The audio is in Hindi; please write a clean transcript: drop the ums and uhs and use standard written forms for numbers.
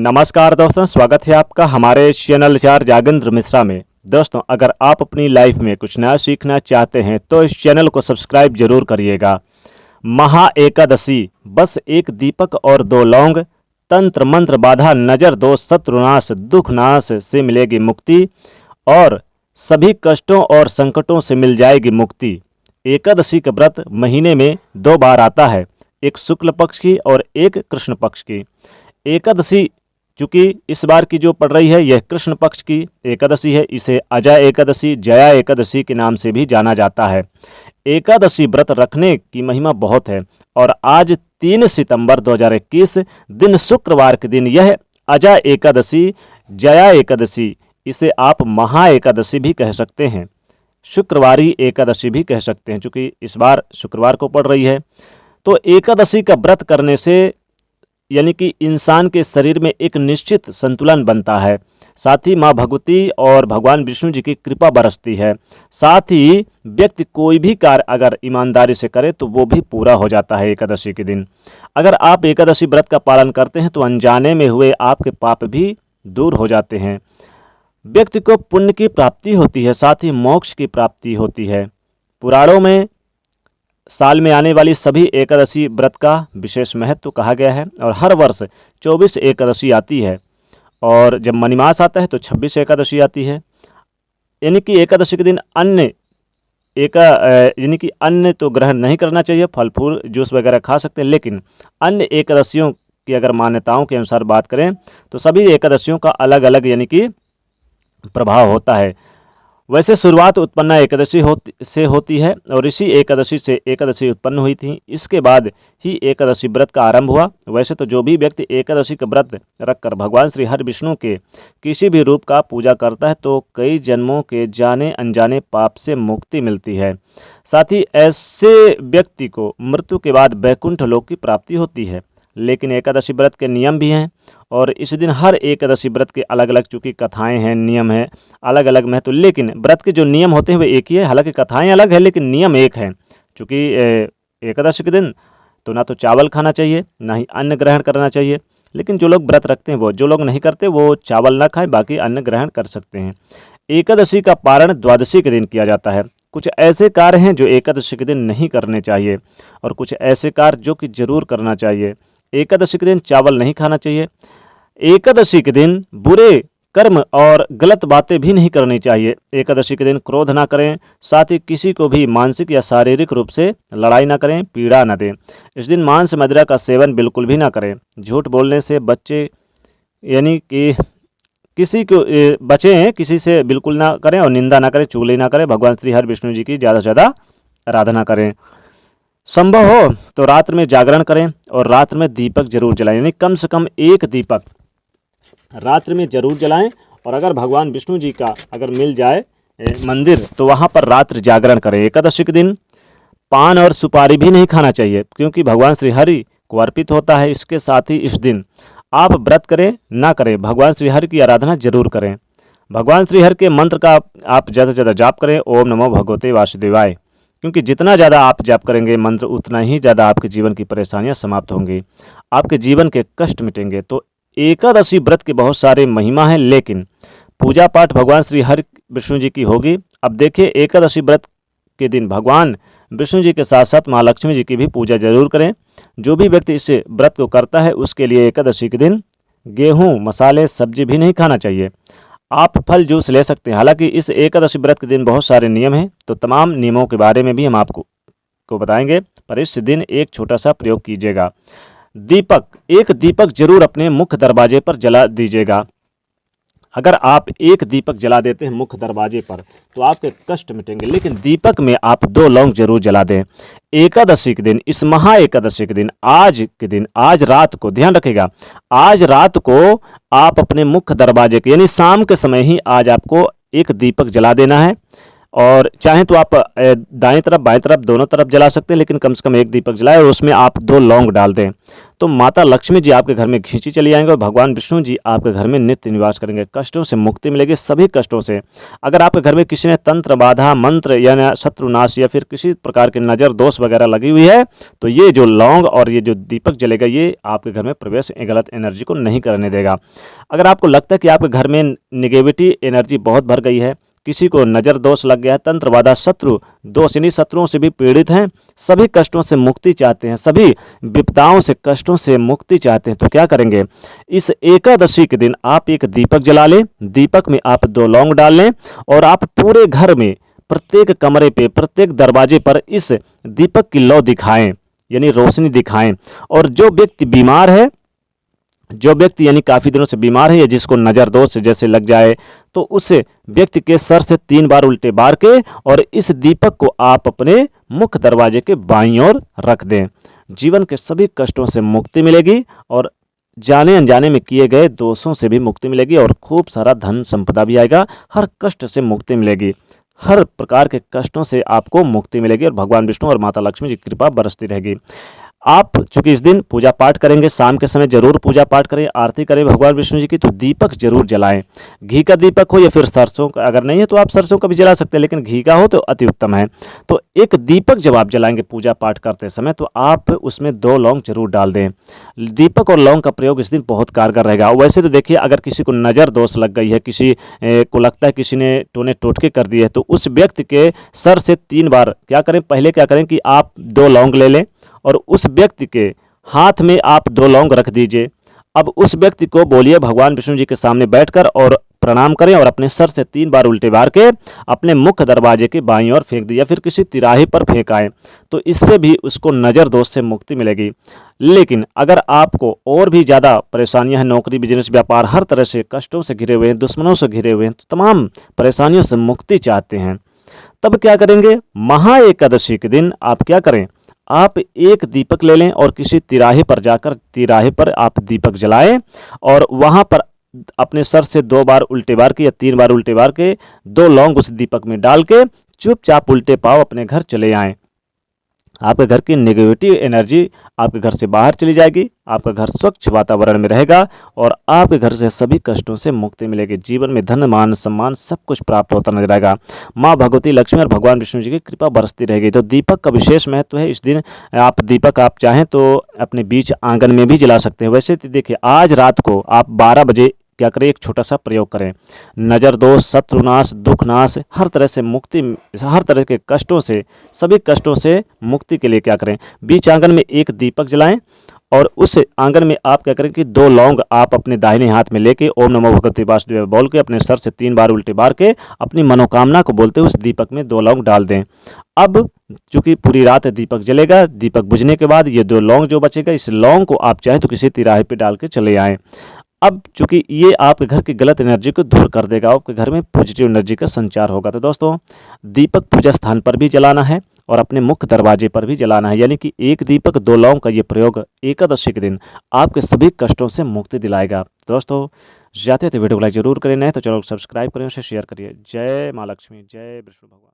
नमस्कार दोस्तों, स्वागत है आपका हमारे चैनल आचार्य जागेंद्र मिश्रा में। दोस्तों, अगर आप अपनी लाइफ में कुछ नया सीखना चाहते हैं तो इस चैनल को सब्सक्राइब जरूर करिएगा। महा एकादशी, बस एक दीपक और 2 लौंग, तंत्र मंत्र बाधा नजर दोष शत्रुनाश दुख नाश से मिलेगी मुक्ति और सभी कष्टों और संकटों से मिल जाएगी मुक्ति। एकादशी का व्रत महीने में 2 बार आता है, एक शुक्ल पक्ष की और एक कृष्ण पक्ष की। एकादशी चूँकि इस बार की जो पड़ रही है यह कृष्ण पक्ष की एकादशी है। इसे अजय एकादशी, जया एकादशी के नाम से भी जाना जाता है। एकादशी व्रत रखने की महिमा बहुत है और आज 3 सितंबर 2021 दिन शुक्रवार के दिन यह अजय एकादशी, जया एकादशी, इसे आप महा एकादशी भी कह सकते हैं, शुक्रवारी एकादशी भी कह सकते हैं, चूँकि इस बार शुक्रवार को पड़ रही है। तो एकादशी का व्रत करने से यानी कि इंसान के शरीर में एक निश्चित संतुलन बनता है, साथ ही माँ भगवती और भगवान विष्णु जी की कृपा बरसती है। साथ ही व्यक्ति कोई भी कार्य अगर ईमानदारी से करे तो वो भी पूरा हो जाता है एकादशी के दिन। अगर आप एकादशी व्रत का पालन करते हैं तो अनजाने में हुए आपके पाप भी दूर हो जाते हैं। व्यक्ति को पुण्य की प्राप्ति होती है, साथ ही मोक्ष की प्राप्ति होती है। पुराणों में साल में आने वाली सभी एकादशी व्रत का विशेष महत्व कहा गया है और हर वर्ष 24 एकादशी आती है और जब मणिमास आता है तो 26 एकादशी आती है। यानी कि एकादशी के दिन यानी कि अन्न तो ग्रहण नहीं करना चाहिए, फल फूल जूस वगैरह खा सकते हैं, लेकिन अन्य एकादशियों की अगर मान्यताओं के अनुसार बात करें तो सभी एकादशियों का अलग अलग यानी कि प्रभाव होता है। वैसे शुरुआत उत्पन्ना एकादशी से होती है और इसी एकादशी से एकादशी उत्पन्न हुई थी। इसके बाद ही एकादशी व्रत का आरंभ हुआ। वैसे तो जो भी व्यक्ति एकादशी का व्रत रखकर भगवान श्री हरि विष्णु के किसी भी रूप का पूजा करता है तो कई जन्मों के जाने अनजाने पाप से मुक्ति मिलती है। साथ ही ऐसे व्यक्ति को मृत्यु के बाद वैकुंठ लोक की प्राप्ति होती है। लेकिन एकादशी व्रत के नियम भी हैं और इस दिन हर एकादशी व्रत के अलग अलग चूँकि कथाएं हैं, नियम है, अलग अलग महत्व, लेकिन व्रत के जो नियम होते हैं वे एक ही है। हालांकि कथाएं अलग है लेकिन नियम एक है। चूँकि एकादशी के दिन तो ना तो चावल खाना चाहिए ना ही अन्न ग्रहण करना चाहिए, लेकिन जो लोग व्रत रखते हैं वो, जो लोग नहीं करते वो चावल ना खाएं, बाकी अन्न ग्रहण कर सकते हैं। एकादशी का पारण द्वादशी के दिन किया जाता है। कुछ ऐसे कार्य हैं जो एकादशी के दिन नहीं करने चाहिए और कुछ ऐसे कार्य जो कि जरूर करना चाहिए। एकादशी के दिन चावल नहीं खाना चाहिए। एकादशी के दिन बुरे कर्म और गलत बातें भी नहीं करनी चाहिए। एकादशी के दिन क्रोध ना करें, साथ ही किसी को भी मानसिक या शारीरिक रूप से लड़ाई ना करें, पीड़ा ना दें। इस दिन मांस मदिरा का सेवन बिल्कुल भी ना करें। झूठ बोलने से बच्चे यानी कि किसी को बचें, किसी से बिल्कुल ना करें और निंदा ना करें, चुगली ना करें। भगवान श्री हरि विष्णु जी की ज़्यादा से ज़्यादा आराधना करें। संभव हो तो रात्र में जागरण करें और रात्र में दीपक जरूर जलाएं, यानी कम से कम एक दीपक रात्र में जरूर जलाएं। और अगर भगवान विष्णु जी का अगर मिल जाए मंदिर तो वहां पर रात्र जागरण करें। एकादशी के दिन पान और सुपारी भी नहीं खाना चाहिए क्योंकि भगवान श्री हरि को अर्पित होता है। इसके साथ ही इस दिन आप व्रत करें ना करें, भगवान श्री हरि की आराधना जरूर करें। भगवान श्री हरि के मंत्र का आप ज़्यादा से ज़्यादा जाप करें, ओम नमो भगवते वासुदेवाय, क्योंकि जितना ज़्यादा आप जाप करेंगे मंत्र उतना ही ज़्यादा आपके जीवन की परेशानियां समाप्त होंगी, आपके जीवन के कष्ट मिटेंगे। तो एकादशी व्रत के बहुत सारे महिमा हैं, लेकिन पूजा पाठ भगवान श्री हरि विष्णु जी की होगी। अब देखिए, एकादशी व्रत के दिन भगवान विष्णु जी के साथ साथ माँ लक्ष्मी जी की भी पूजा जरूर करें। जो भी व्यक्ति इस व्रत को करता है उसके लिए एकादशी के दिन गेहूँ, मसाले, सब्जी भी नहीं खाना चाहिए। आप फल जूस ले सकते हैं। हालांकि इस एकादशी व्रत के दिन बहुत सारे नियम हैं, तो तमाम नियमों के बारे में भी हम आपको बताएंगे, पर इस दिन एक छोटा सा प्रयोग कीजिएगा। एक दीपक जरूर अपने मुख्य दरवाजे पर जला दीजिएगा। अगर आप एक दीपक जला देते हैं मुख्य दरवाजे पर तो आपके कष्ट मिटेंगे, लेकिन दीपक में आप 2 लौंग जरूर जला दें। एकादशी के दिन, इस महा एकादशी के दिन, आज रात को ध्यान रखिएगा, आज रात को आप अपने मुख्य दरवाजे के यानी शाम के समय ही आज आपको एक दीपक जला देना है। और चाहें तो आप दाएं तरफ बाएं तरफ दोनों तरफ जला सकते हैं, लेकिन कम से कम एक दीपक जलाएं और उसमें आप 2 लौंग डाल दें। तो माता लक्ष्मी जी आपके घर में खींची चली आएंगे और भगवान विष्णु जी आपके घर में नित्य निवास करेंगे। कष्टों से मुक्ति मिलेगी, सभी कष्टों से। अगर आपके घर में किसी ने तंत्र बाधा मंत्र या शत्रुनाश या फिर किसी प्रकार के नज़र दोष वगैरह लगी हुई है, तो ये जो लौंग और ये जो दीपक जलेगा ये आपके घर में प्रवेश गलत एनर्जी को नहीं करने देगा। अगर आपको लगता है कि आपके घर में निगेटिविटी एनर्जी बहुत भर गई है, किसी को नज़र दोष लग गया है, तंत्र बाधा शत्रु दोष यानी शत्रुओं से भी पीड़ित हैं, सभी कष्टों से मुक्ति चाहते हैं, सभी विपदाओं से कष्टों से मुक्ति चाहते हैं, तो क्या करेंगे, इस एकादशी के दिन आप एक दीपक जला लें, दीपक में आप 2 लौंग डाल लें और आप पूरे घर में प्रत्येक कमरे पे प्रत्येक दरवाजे पर इस दीपक की लौ दिखाएं यानी रोशनी दिखाएं। और जो व्यक्ति बीमार है, जो व्यक्ति यानी काफ़ी दिनों से बीमार है या जिसको नज़र दोष जैसे लग जाए, तो उस व्यक्ति के सर से 3 बार उल्टे बार के और इस दीपक को आप अपने मुख्य दरवाजे के बाईं ओर रख दें। जीवन के सभी कष्टों से मुक्ति मिलेगी और जाने अनजाने में किए गए दोषों से भी मुक्ति मिलेगी और खूब सारा धन संपदा भी आएगा। हर कष्ट से मुक्ति मिलेगी, हर प्रकार के कष्टों से आपको मुक्ति मिलेगी और भगवान विष्णु और माता लक्ष्मी जी की कृपा बरसती रहेगी। आप चूंकि इस दिन पूजा पाठ करेंगे, शाम के समय जरूर पूजा पाठ करें, आरती करें भगवान विष्णु जी की, तो दीपक जरूर जलाएं। घी का दीपक हो या फिर सरसों का, अगर नहीं है तो आप सरसों का भी जला सकते हैं, लेकिन घी का हो तो अति उत्तम है। तो एक दीपक जब आप जलाएंगे पूजा पाठ करते समय, तो आप उसमें 2 लौंग जरूर डाल दें। दीपक और लौंग का प्रयोग इस दिन बहुत कारगर रहेगा। वैसे तो देखिए, अगर किसी को नज़र दोष लग गई है, किसी को लगता है किसी ने टोने टोटके कर दिए, तो उस व्यक्ति के सर से 3 बार क्या करें, पहले क्या करें कि आप 2 लौंग ले लें और उस व्यक्ति के हाथ में आप 2 लौंग रख दीजिए। अब उस व्यक्ति को बोलिए भगवान विष्णु जी के सामने बैठकर और प्रणाम करें और अपने सर से 3 बार उल्टे बार के अपने मुख्य दरवाजे के बाईं ओर फेंक दिया, फिर किसी तिराहे पर फेंकाएं, तो इससे भी उसको नज़र दोष से मुक्ति मिलेगी। लेकिन अगर आपको और भी ज़्यादा परेशानियां हैं, नौकरी बिजनेस व्यापार हर तरह से कष्टों से घिरे हुए हैं, दुश्मनों से घिरे हुए हैं, तो तमाम परेशानियों से मुक्ति चाहते हैं, तब क्या करेंगे, महा एकादशी के दिन आप क्या करें, आप एक दीपक ले लें और किसी तिराहे पर जाकर तिराहे पर आप दीपक जलाएं और वहां पर अपने सर से 2 बार उल्टे बार के या 3 बार उल्टे बार के 2 लौंग उस दीपक में डाल के चुपचाप उल्टे पांव अपने घर चले आएं। आपके घर की नेगेटिव एनर्जी आपके घर से बाहर चली जाएगी, आपका घर स्वच्छ वातावरण में रहेगा और आपके घर से सभी कष्टों से मुक्ति मिलेगी। जीवन में धन मान सम्मान सब कुछ प्राप्त होता नजर आएगा। माँ भगवती लक्ष्मी और भगवान विष्णु जी की कृपा बरसती रहेगी। तो दीपक का विशेष महत्व है। इस दिन आप दीपक आप चाहें तो अपने बीच आंगन में भी जला सकते हैं। वैसे तो देखिए, आज रात को आप 12 बजे क्या करें, एक छोटा सा प्रयोग करें। नज़र दोष, शत्रुनाश, दुखनाश, हर तरह से मुक्ति, हर तरह के कष्टों से, सभी कष्टों से मुक्ति के लिए क्या करें, बीच आंगन में एक दीपक जलाएं और उस आंगन में आप क्या करें कि 2 लौंग आप अपने दाहिने हाथ में लेके ओम नमो भगवते वासुदेवाय बोल के अपने सर से 3 बार उल्टे बार के अपनी मनोकामना को बोलते हुए उस दीपक में 2 लौंग डाल दें। अब चूंकि पूरी रात दीपक जलेगा, दीपक बुझने के बाद ये 2 लौंग जो बचेगा, इस लौंग को आप चाहें तो किसी तिराहे पे डाल के चले आएँ। अब चूंकि ये आपके घर की गलत एनर्जी को दूर कर देगा, आपके घर में पॉजिटिव एनर्जी का संचार होगा। तो दोस्तों, दीपक पूजा स्थान पर भी जलाना है और अपने मुख्य दरवाजे पर भी जलाना है, यानी कि एक दीपक 2 लौंग का ये प्रयोग एकादशी के दिन आपके सभी कष्टों से मुक्ति दिलाएगा। दोस्तों, जाते थे वीडियो को लाइक जरूर करें, नहीं तो चलो सब्सक्राइब करें, उसे शेयर करिए। जय माँ लक्ष्मी, जय विष्णु भगवान।